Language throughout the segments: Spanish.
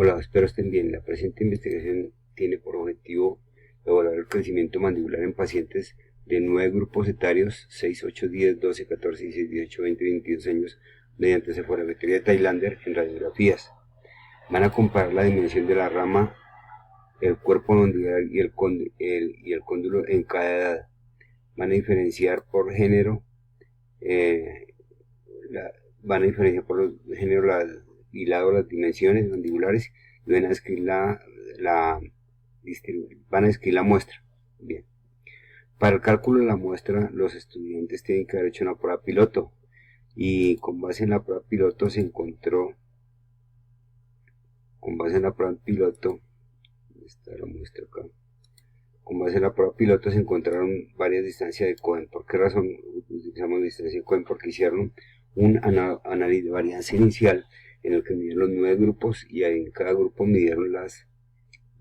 Hola, espero estén bien. La presente investigación tiene por objetivo evaluar el crecimiento mandibular en pacientes de 9 grupos etarios, 6, 8, 10, 12, 14, 16, 18, 20, 22 años, mediante cefalometría de Tailander en radiografías. Van a comparar la dimensión de la rama, el cuerpo mandibular y el cóndulo en cada edad. Van a diferenciar por género, van a diferenciar por género y lado las dimensiones mandibulares y van a describir van a describir la muestra. Bien. Para el cálculo de la muestra, los estudiantes tienen que haber hecho una prueba piloto y con base en la prueba piloto se encontró, con base en la prueba piloto, está la muestra acá. Con base en la prueba piloto se encontraron varias distancias de Cohen. ¿Por qué razón utilizamos distancia de Cohen? Porque hicieron un análisis de varianza inicial en el que midieron los 9 grupos y en cada grupo midieron las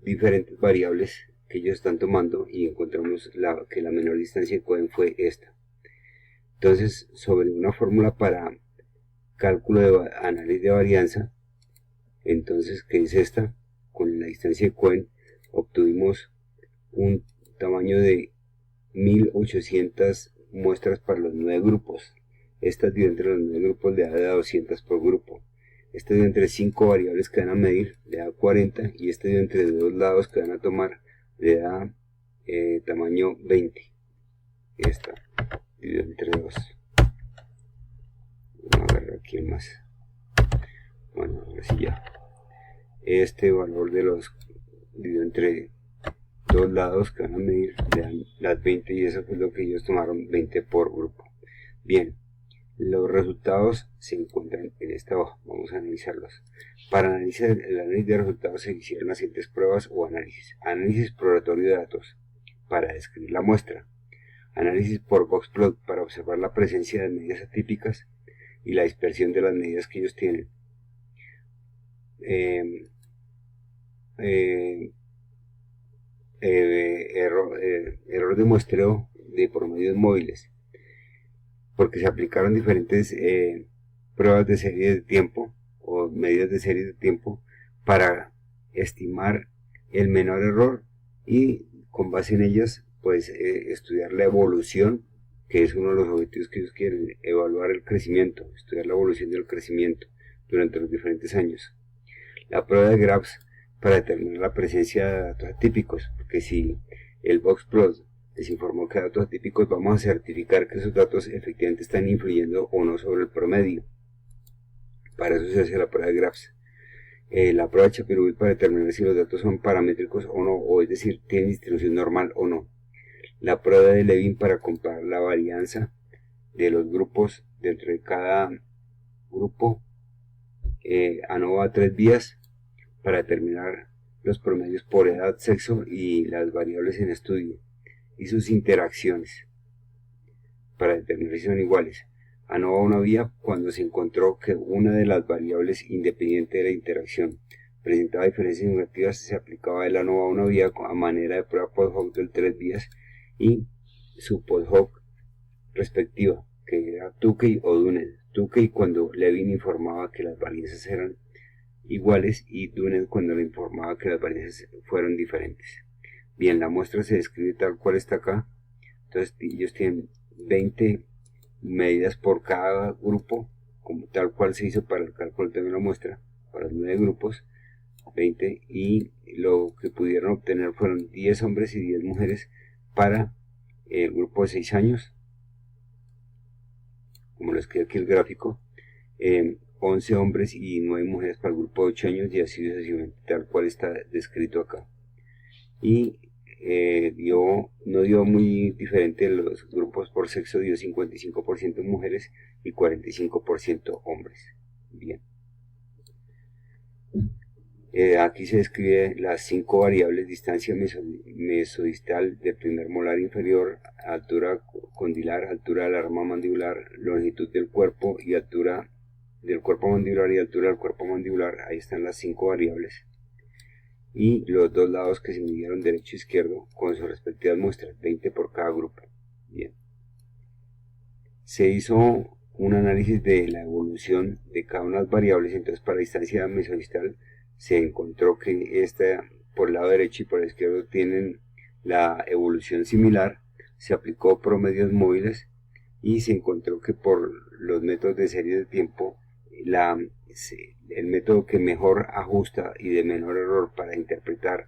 diferentes variables que ellos están tomando y encontramos que la menor distancia de Cohen fue esta. Entonces, sobre una fórmula para cálculo de análisis de varianza, entonces, que es esta, con la distancia de Cohen obtuvimos un tamaño de 1800 muestras para los 9 grupos. Estas dio entre los 9 grupos le da 200 por grupo. Este dio entre 5 variables que van a medir, le da 40, y este dio entre 2 lados que van a tomar, le da tamaño 20. Esta dio entre 2. Vamos a ver aquí más. Bueno, ahora sí ya. Este valor de los dio entre 2 lados que van a medir, le dan las 20 y eso fue lo que ellos tomaron, 20 por grupo. Bien, los resultados se encuentran en esta hoja, vamos a analizarlos. Para analizar el análisis de resultados se hicieron las siguientes pruebas o análisis. Análisis exploratorio de datos para describir la muestra. Análisis por boxplot para observar la presencia de medidas atípicas y la dispersión de las medidas que ellos tienen. Error de muestreo de promedios móviles, porque se aplicaron diferentes pruebas de serie de tiempo o medidas de serie de tiempo para estimar el menor error y con base en ellas pues estudiar la evolución, que es uno de los objetivos que ellos quieren, evaluar el crecimiento, estudiar la evolución del crecimiento durante los diferentes años. La prueba de Graves para determinar la presencia de datos atípicos, porque si el boxplot les informó que datos atípicos, vamos a certificar que esos datos efectivamente están influyendo o no sobre el promedio. Para eso se hace la prueba de Graves. La prueba de Shapiro-Wilk para determinar si los datos son paramétricos o no, o es decir, tienen distribución normal o no. La prueba de Levin para comparar la varianza de los grupos dentro de cada grupo. ANOVA 3 vías para determinar los promedios por edad, sexo y las variables en estudio y sus interacciones para determinar si son iguales. ANOVA una vía cuando se encontró que una de las variables independiente de la interacción presentaba diferencias negativas, se aplicaba el ANOVA una vía a manera de prueba post hoc del 3 vías y su post hoc respectiva, que era Tukey o Dunel. Tukey cuando Levin informaba que las varianzas eran iguales y Dunel cuando le informaba que las varianzas fueron diferentes. Bien, la muestra se describe tal cual está acá. Entonces ellos tienen 20 medidas por cada grupo, como tal cual se hizo para el cálculo de la muestra, para los 9 grupos, 20, y lo que pudieron obtener fueron 10 hombres y 10 mujeres para el grupo de 6 años, como lo escribe aquí el gráfico, 11 hombres y 9 mujeres para el grupo de 8 años y así sucesivamente, tal cual está descrito acá. Y no dio muy diferente los grupos por sexo, dio 55% mujeres y 45% hombres. Bien. Aquí se describe las 5 variables: distancia mesodistal del primer molar inferior, altura condilar, altura de la rama mandibular, longitud del cuerpo y altura del cuerpo mandibular y altura del cuerpo mandibular. Ahí están las 5 variables. Y los 2 lados que se midieron, derecho e izquierdo, con sus respectivas muestras, 20 por cada grupo. Bien. Se hizo un análisis de la evolución de cada una de las variables. Entonces, para la distancia mesodistal se encontró que esta por el lado derecho y por el izquierdo tienen la evolución similar. Se aplicó promedios móviles y se encontró que por los métodos de serie de tiempo, el método que mejor ajusta y de menor error para interpretar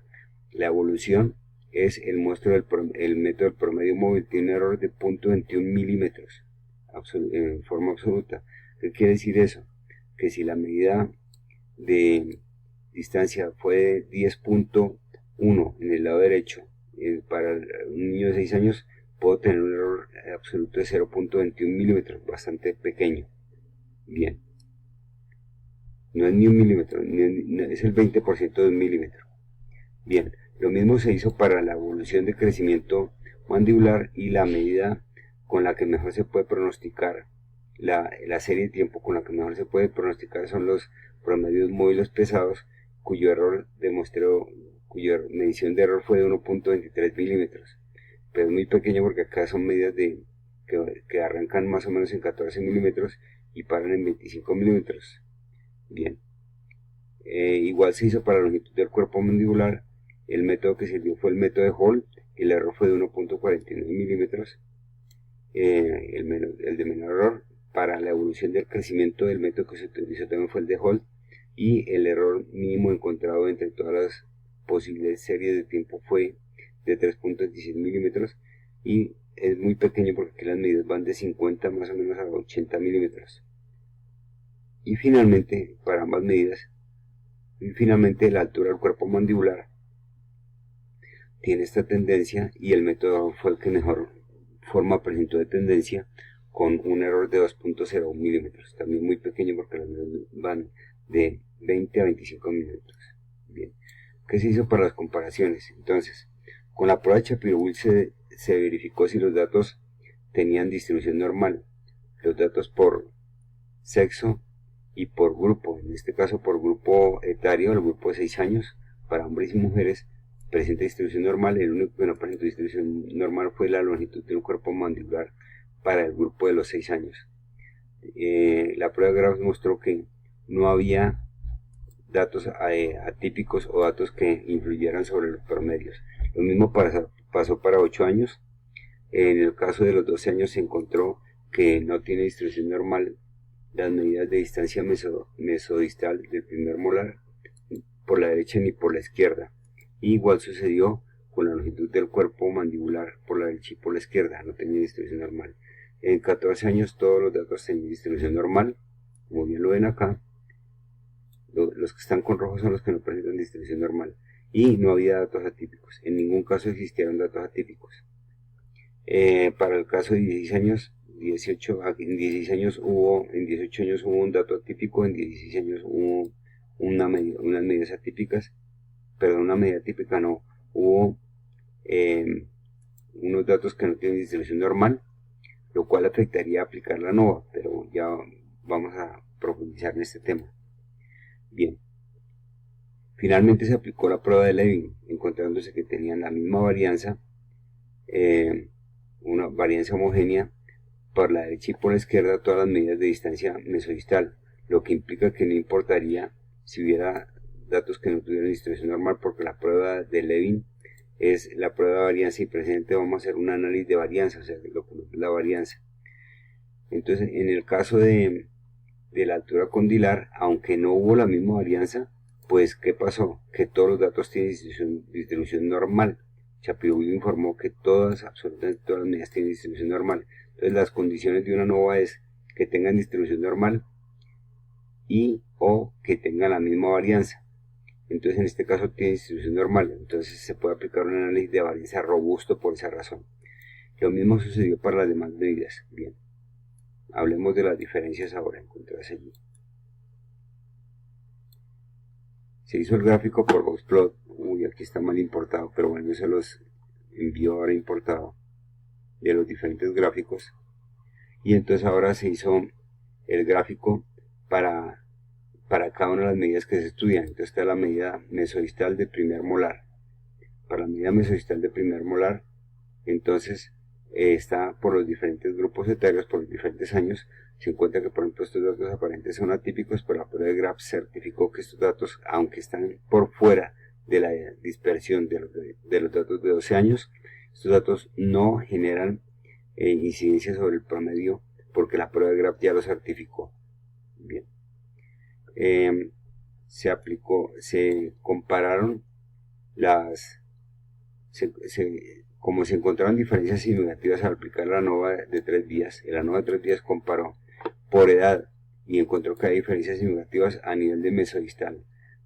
la evolución es el método del promedio móvil. Tiene un error de 0.21 milímetros en forma absoluta. ¿Qué quiere decir eso? Que si la medida de distancia fue de 10.1 en el lado derecho, para un niño de 6 años, puedo tener un error absoluto de 0.21 milímetros, bastante pequeño. Bien, no es ni un milímetro, es el 20% de un milímetro. Bien, lo mismo se hizo para la evolución de crecimiento mandibular, y la medida con la que mejor se puede pronosticar, la serie de tiempo con la que mejor se puede pronosticar son los promedios móviles pesados, cuya medición de error fue de 1.23 milímetros. Pero es muy pequeño porque acá son medidas que arrancan más o menos en 14 milímetros y paran en 25 milímetros. Bien, igual se hizo para la longitud del cuerpo mandibular. El método que sirvió fue el método de Hall. El error fue de 1.49 milímetros. El de menor error para la evolución del crecimiento, del método que se utilizó también fue el de Hall, y el error mínimo encontrado entre todas las posibles series de tiempo fue de 3.16 milímetros, y es muy pequeño porque aquí las medidas van de 50 más o menos a 80 milímetros. Y finalmente, para ambas medidas, la altura del cuerpo mandibular tiene esta tendencia, y el método fue el que mejor forma presentó de tendencia, con un error de 2.0 milímetros, también muy pequeño porque las medidas van de 20 a 25 milímetros. Bien, ¿qué se hizo para las comparaciones? Entonces, con la prueba de Shapiro-Wilk se verificó si los datos tenían distribución normal, los datos por sexo y por grupo. En este caso, por grupo etario, el grupo de 6 años, para hombres y mujeres, presenta distribución normal. El único que no presentó distribución normal fue la longitud de un cuerpo mandibular para el grupo de los 6 años. La prueba de Graves mostró que no había datos atípicos o datos que influyeran sobre los promedios. Lo mismo pasó para 8 años. En el caso de los 12 años se encontró que no tiene distribución normal las medidas de distancia mesodistal del primer molar por la derecha ni por la izquierda. Igual sucedió con la longitud del cuerpo mandibular por la derecha y por la izquierda, no tenía distribución normal. En 14 años todos los datos tenían distribución normal, como bien lo ven acá. Los que están con rojo son los que no presentan distribución normal, y no había datos atípicos. En ningún caso existieron datos atípicos. Para el caso de 16 años, en 18 años hubo un dato atípico, en 16 años hubo unas medidas atípicas, perdón, una medida típica no, hubo unos datos que no tienen distribución normal, lo cual afectaría aplicar la NOVA, pero ya vamos a profundizar en este tema. Bien, finalmente se aplicó la prueba de Levin, encontrándose que tenían la misma varianza, una varianza homogénea por la derecha y por la izquierda todas las medidas de distancia mesodistal, lo que implica que no importaría si hubiera datos que no tuvieran distribución normal, porque la prueba de Levin es la prueba de varianza, y presente vamos a hacer un análisis de varianza, o sea, lo que es la varianza. Entonces, en el caso de la altura condilar, aunque no hubo la misma varianza, pues ¿qué pasó? Que todos los datos tienen distribución normal. Shapiro-Wilk informó que absolutamente todas las medidas tienen distribución normal. Entonces las condiciones de una NOVA es que tengan distribución normal y o que tengan la misma varianza. Entonces en este caso tiene distribución normal, entonces se puede aplicar un análisis de varianza robusto por esa razón. Lo mismo sucedió para las demás medidas. Bien, hablemos de las diferencias ahora encontradas allí. Se hizo el gráfico por Boxplot. Uy, aquí está mal importado, pero bueno, se los envió ahora importado de los diferentes gráficos. Y entonces ahora se hizo el gráfico para cada una de las medidas que se estudian. Entonces está la medida mesodistal de primer molar. Para la medida mesodistal de primer molar, entonces está por los diferentes grupos etarios, por los diferentes años. Se encuentra que, por ejemplo, estos datos aparentes son atípicos, pero la prueba de Graph certificó que estos datos, aunque están por fuera de la dispersión de los datos de 12 años, estos datos no generan incidencia sobre el promedio, porque la prueba de Graph ya lo certificó. Bien. Se compararon como se encontraron diferencias significativas al aplicar la ANOVA de 3 vías. El ANOVA de 3 vías comparó por edad y encontró que hay diferencias significativas a nivel de mesodistal.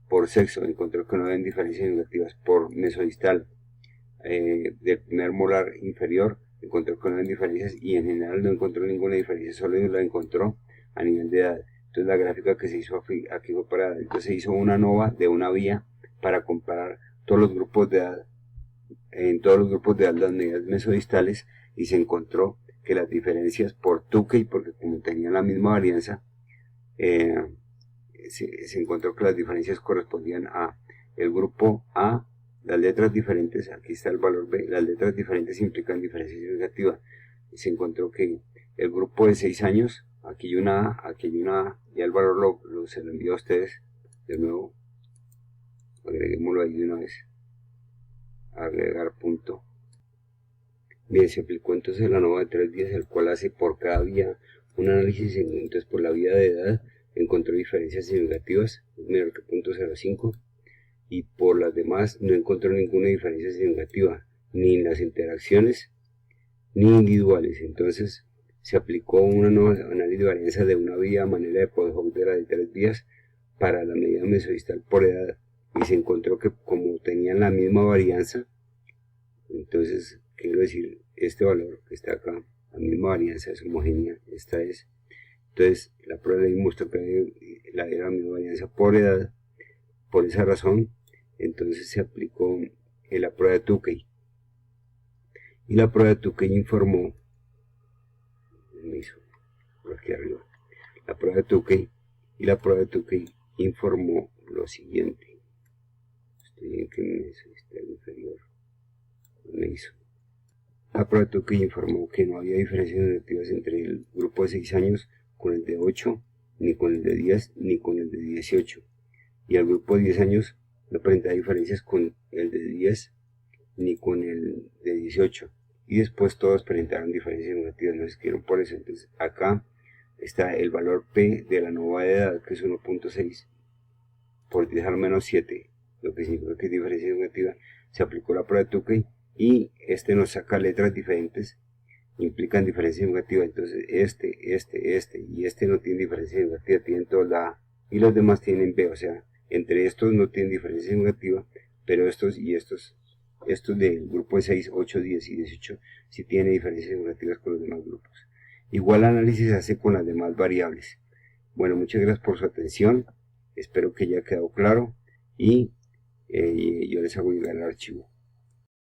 Por sexo encontró que no había diferencias significativas. Por mesodistal del primer molar inferior encontró que no había diferencias, y en general no encontró ninguna diferencia, solo la encontró a nivel de edad. Entonces la gráfica que se hizo aquí fue para edad. Entonces se hizo una ANOVA de una vía para comparar todos los grupos de edad, en todos los grupos de edad, las medidas mesodistales, y se encontró que las diferencias por Tukey, porque como tenían la misma varianza, se encontró que las diferencias correspondían a el grupo A. Las letras diferentes, aquí está el valor B, las letras diferentes implican diferencia significativa. Y se encontró que el grupo de 6 años, aquí hay una A, aquí hay una A, ya el valor se lo envío a ustedes. De nuevo, agreguémoslo ahí de una vez. Agregar punto. Bien, se aplicó entonces la ANOVA de 3 vías, el cual hace por cada vía un análisis. Entonces, por la vía de edad encontró diferencias significativas, menor que 0.05, y por las demás no encontró ninguna diferencia significativa, ni en las interacciones ni individuales. Entonces se aplicó un análisis de varianza de una vía a manera de Poisson de la de 3 vías para la medida mesodistal por edad, y se encontró que como tenían la misma varianza, entonces quiero decir, este valor que está acá, la misma varianza es homogénea, esta es. Entonces la prueba de mostró que era la misma varianza por edad. Por esa razón, entonces se aplicó la prueba de Tukey. Y la prueba de Tukey informó, por aquí arriba, la prueba de Tukey, y la prueba de Tukey informó lo siguiente. Estoy en que mesodistal inferior. La prueba de Tukey informó que no había diferencias negativas entre el grupo de 6 años con el de 8, ni con el de 10, ni con el de 18. Y al grupo de 10 años no presentaba diferencias con el de 10 ni con el de 18. Y después todos presentaron diferencias negativas, no escribieron por eso. Entonces acá está el valor P de la ANOVA de edad, que es 1.6 por 10 al menos 7, lo que significa que es diferencia negativa. Se aplicó la prueba de Tukey y nos saca letras diferentes, implican diferencia negativa. Entonces este y este no tienen diferencia negativa, tienen toda la A, y los demás tienen B. O sea, entre estos no tienen diferencia negativa, pero estos y estos del grupo de 6, 8, 10 y 18 sí tienen diferencias negativas con los demás grupos. Igual análisis se hace con las demás variables. Bueno, muchas gracias por su atención, espero que haya quedado claro, y yo les hago llegar el archivo.